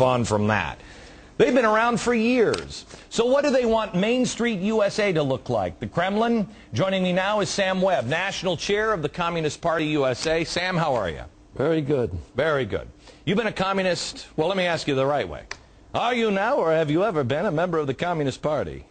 on from that. They've been around for years. So what do they want Main Street USA to look like? The Kremlin? Joining me now is Sam Webb, National Chair of the Communist Party USA. Sam, how are you? Very good. Very good. You've been a communist, well, let me ask you the right way. Are you now, or have you ever been a member of the Communist Party?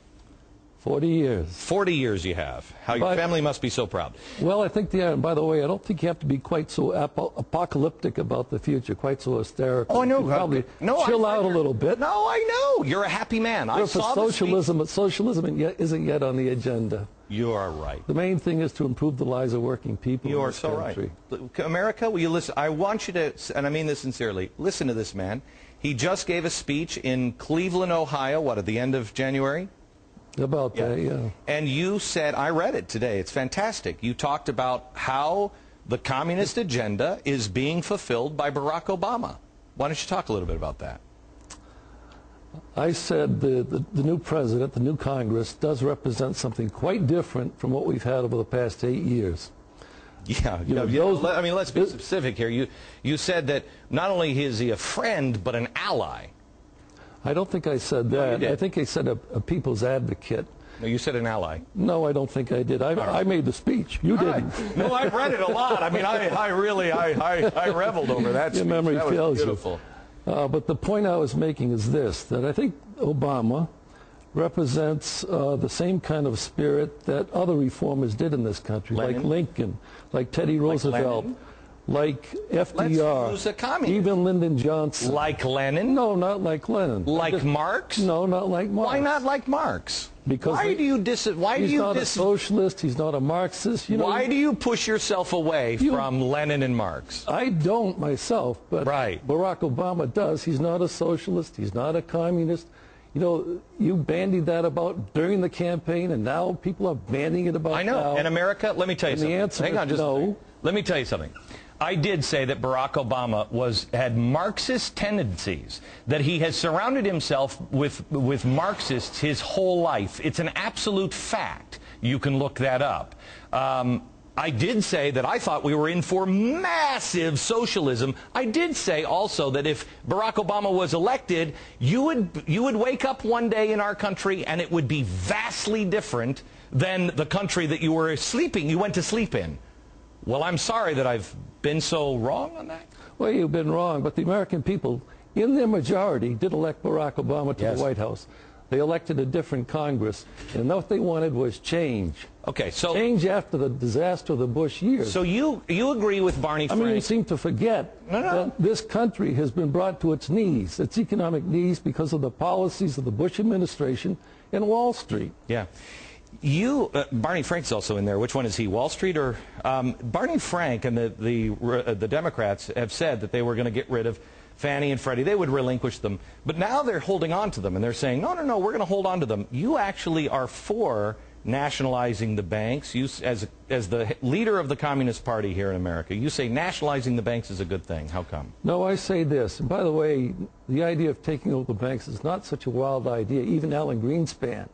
40 years. 40 years you have. How your family must be so proud. Well, I think, by the way, I don't think you have to be quite so apocalyptic about the future, quite so hysterical. Oh, I know. Probably chill out a little bit. No, I know. You're a happy man. I saw socialism, but socialism isn't yet on the agenda. You are right. The main thing is to improve the lives of working people. You are so right. America, will you listen? I want you to, and I mean this sincerely, listen to this man. He just gave a speech in Cleveland, Ohio, what, at the end of January? About that, yeah. And you said, I read it today, it's fantastic. You talked about how the communist agenda is being fulfilled by Barack Obama. Why don't you talk a little bit about that? I said the new president, the new Congress, does represent something quite different from what we've had over the past 8 years. Yeah, I mean, let's be specific here. You said that not only is he a friend, but an ally. I don't think I said that. I think I said a people's advocate. No, you said an ally. No, I don't think I did. I made the speech. You didn't. Right. No, I've read it a lot. I mean, I really reveled over that speech. Your memory fails beautiful. You. But the point I was making is this, that I think Obama represents the same kind of spirit that other reformers did in this country, like Lincoln, like Teddy Roosevelt, like FDR, even Lyndon Johnson. Like Lenin? No, not like Lenin. Like Marx? No, not like Marx. Why not like Marx? Because he's not a socialist, he's not a Marxist. Why do you push yourself away from Lenin and Marx? I don't myself, but Barack Obama does. He's not a socialist, he's not a communist. You know, you bandied that about during the campaign, and now people are bandying it about now. I know. In America, let me tell you something. The answer Hang on is no. Let me tell you something. I did say that Barack Obama had Marxist tendencies, that he has surrounded himself with Marxists his whole life. It's an absolute fact. You can look that up. I did say that I thought we were in for massive socialism. I did say also that if Barack Obama was elected, you would wake up one day in our country and it would be vastly different than the country that you went to sleep in. Well, I'm sorry that I've been so wrong on that. Well, you've been wrong, but the American people, in their majority, did elect Barack Obama to the White House. They elected a different Congress, and what they wanted was change. Okay, so change after the disaster of the Bush years. So you agree with Barney Frank? I mean, you seem to forget that this country has been brought to its knees, its economic knees, because of the policies of the Bush administration and Wall Street. Yeah. Barney Frank's also in there. Which one is he, Wall Street or Barney Frank and the Democrats have said that they were going to get rid of Fannie and Freddie. They would relinquish them, but now they're holding on to them, and they're saying, no, we're going to hold on to them. You actually are for nationalizing the banks. You, as the leader of the Communist Party here in America, you say nationalizing the banks is a good thing. How come? No, I say this. And by the way, the idea of taking over the banks is not such a wild idea. Even Alan Greenspan.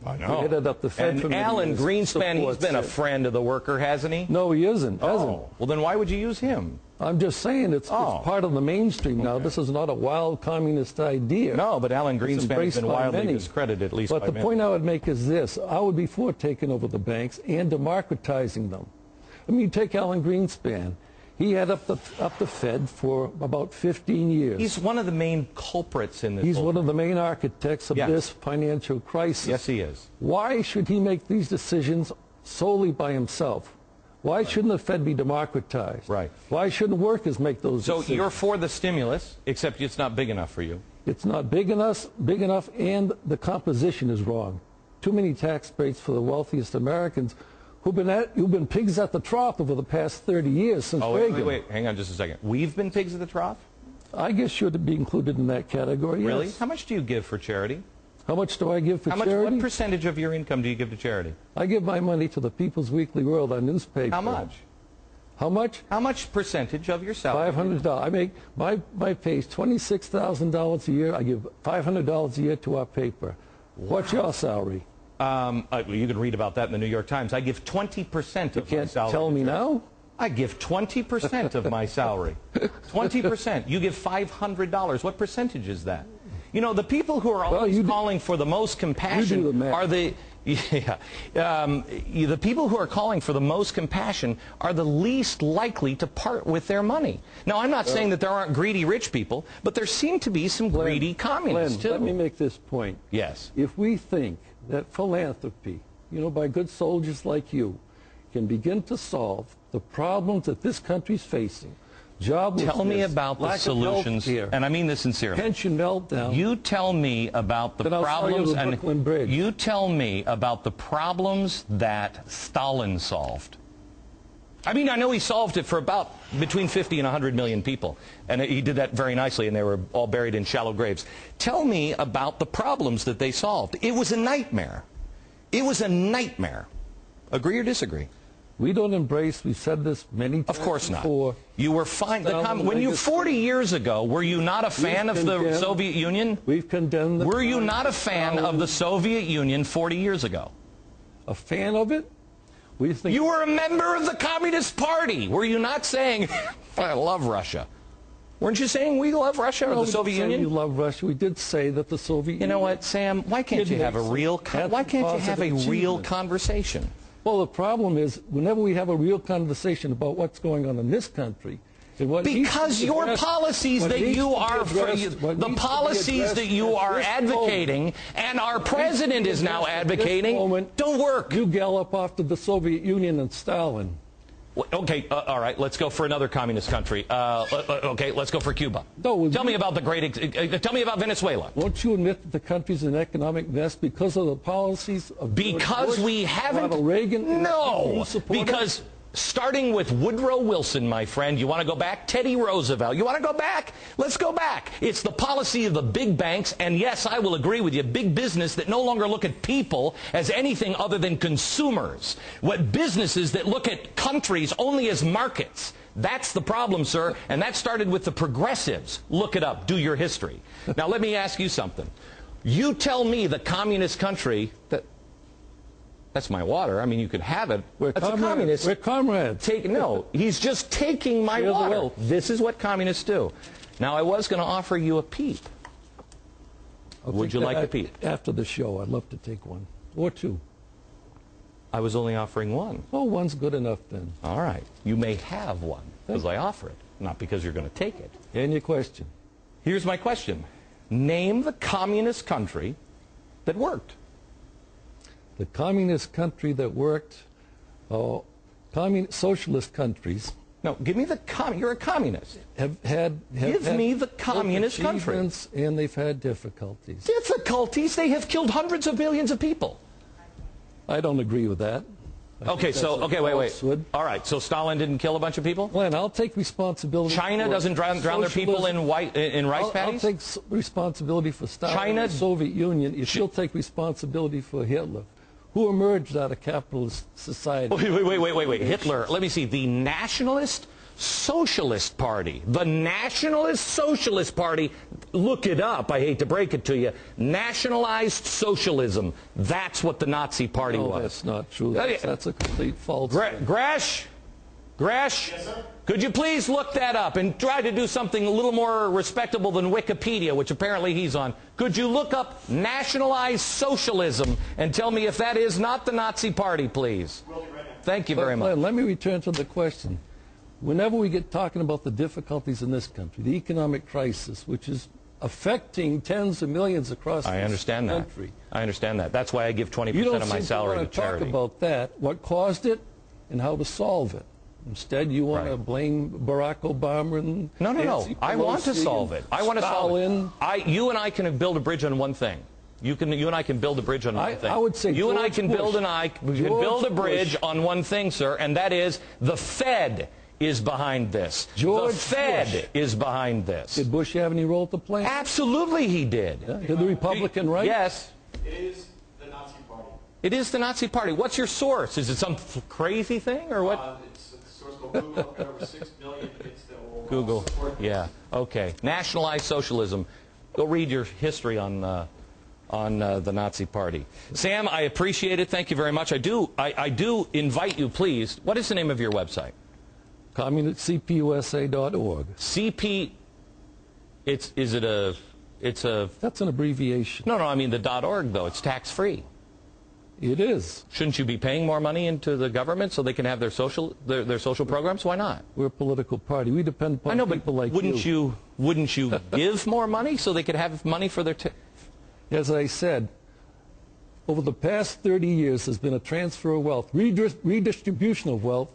I know. Headed up the Fed and Alan Greenspan, he's been a friend of the worker, hasn't he? No, he isn't. Well, then why would you use him? I'm just saying it's part of the mainstream now. This is not a wild communist idea. No, but Alan Greenspan has been wildly discredited, at least by many. But the point I would make is this. I would be for taking over the banks and democratizing them. I mean, you take Alan Greenspan. He had up the Fed for about 15 years. He's one of the main culprits in this. He's one of the main architects of this financial crisis. Yes, he is. Why should he make these decisions solely by himself? Why shouldn't the Fed be democratized? Right. Why shouldn't workers make those decisions? So you're for the stimulus, except it's not big enough for you. It's not big enough, and the composition is wrong. Too many tax breaks for the wealthiest Americans who've been pigs at the trough over the past 30 years since Reagan. Wait, hang on just a second. We've been pigs at the trough? I guess you'd be included in that category, Really? yes. How much do you give for charity? How much do I give for charity? What percentage of your income do you give to charity? I give my money to the People's Weekly World, our newspaper. How much? How much? How much percentage of your salary? $500. I make my pay is $26,000 a year. I give $500 a year to our paper. Wow. What's your salary? You can read about that in the New York Times. I give 20% of my salary. You can't tell me now? I give 20% of my salary. 20%. You give $500. What percentage is that? You know, the people who are always calling for the most compassion are the... Yeah. The people who are calling for the most compassion are the least likely to part with their money. Now, I'm not saying that there aren't greedy rich people, but there seem to be some greedy communists, too. Let me make this point. Yes. If we think that philanthropy, you know, by good soldiers like you, can begin to solve the problems that this country's facing, joblessness, tell me about the solutions, and I mean this sincerely. Pension meltdown. You tell me about the problems, and you tell me about the problems that Stalin solved. I mean, I know he solved it for about between 50 and 100 million people, and he did that very nicely, and they were all buried in shallow graves. Tell me about the problems that they solved. It was a nightmare. It was a nightmare. Agree or disagree? We don't embrace, we've said this many times. Of course not. Before. You were fine. When you 40 years ago, were you not a fan of the Soviet Union? We've condemned. Were you not a fan of the Soviet Union 40 years ago? A fan of it? We think you were a member of the Communist Party. Were you not saying, I love Russia? Weren't you saying we love Russia or the Soviet Union? You love Russia. We did say that the Soviet Union. You know what, Sam? Why can't you have a real conversation? Well, the problem is, whenever we have a real conversation about what's going on in this country, and what because your policies that you are the policies that you are advocating and our president is now advocating don't work. You gallop off to the Soviet Union and Stalin. Okay, all right, let's go for another communist country. Okay, let's go for Cuba. No, tell me about tell me about Venezuela. Won't you admit that the country's an economic mess because of the policies of because Bush, we haven't Reagan? No, because starting with Woodrow Wilson, my friend, you want to go back? Teddy Roosevelt, you want to go back? Let's go back. It's the policy of the big banks, and yes, I will agree with you, big business that no longer look at people as anything other than consumers. What businesses that look at countries only as markets. That's the problem, sir, and that started with the progressives. Look it up. Do your history. Now, let me ask you something. You tell me the communist country that... That's my water. I mean, you could have it. That's a communist. We're comrades. No, he's just taking my water. This is what communists do. Now, I was going to offer you a peep. Would you like a peep? After the show, I'd love to take one. Or two. I was only offering one. Oh, one's good enough then. All right. You may have one because I offer it, not because you're going to take it. And your question? Here's my question. Name the communist country that worked. The communist country that worked, socialist countries. No, give me the you're a communist. Give me the communist country. And they've had difficulties. Difficulties? They have killed hundreds of millions of people. I don't agree with that. Wait. All right, so Stalin didn't kill a bunch of people? Glenn, I'll take responsibility. China doesn't drown their people in rice paddies? I'll take responsibility for Stalin and the Soviet Union if you'll take responsibility for Hitler, who emerged out of capitalist society. Wait. Hitler, let me see. The Nationalist Socialist Party. The Nationalist Socialist Party, look it up, I hate to break it to you, nationalized socialism. That's what the Nazi Party was. No, that's not true. That's a complete false. Gresh? Yes, sir? Could you please look that up and try to do something a little more respectable than Wikipedia, which apparently he's on? Could you look up nationalized socialism and tell me if that is not the Nazi Party, please? Will do right now. Thank you very much. Let me return to the question. Whenever we get talking about the difficulties in this country, the economic crisis, which is affecting tens of millions across the country. I understand that. That's why I give 20% of my salary to charity. You don't talk about that, what caused it, and how to solve it. Instead, you want to blame Barack Obama and No. I want to solve it. I want to solve it. You and I can build a bridge on one thing. You and I can build a bridge on one thing. I would say you and I can build a bridge on one thing, sir, and that is the Fed is behind this. The Fed is behind this. Did Bush have any role to play? Absolutely he did. Yeah. Did the Republican right? Yes. It is the Nazi Party. It is the Nazi Party. What's your source? Is it some crazy thing or what? It's a source called Google. Over 6 million hits that will Google. support this. Yeah. Okay. Nationalized socialism. Go read your history on the Nazi Party. Sam, I appreciate it. Thank you very much. I do invite you, please. What is the name of your website? CPUSA.org. CP, it's a... That's an abbreviation. No, I mean the .org, though. It's tax-free. It is. Shouldn't you be paying more money into the government so they can have their social programs? Why not? We're a political party. We depend upon people like you. Wouldn't you give more money so they could have money for their... As I said, over the past 30 years, there's been a transfer of wealth, redistribution of wealth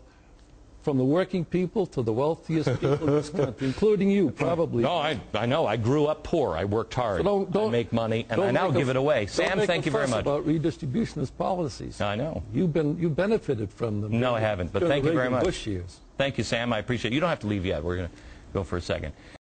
from the working people to the wealthiest people in this country, including you, probably. No, I know. I grew up poor. I worked hard. So I make money, and I now give it away. Sam, thank you very much. About redistributionist policies. I know. You benefited from them. No, I haven't, but thank you very much. Bush years. Thank you, Sam. I appreciate it. You don't have to leave yet. We're going to go for a second.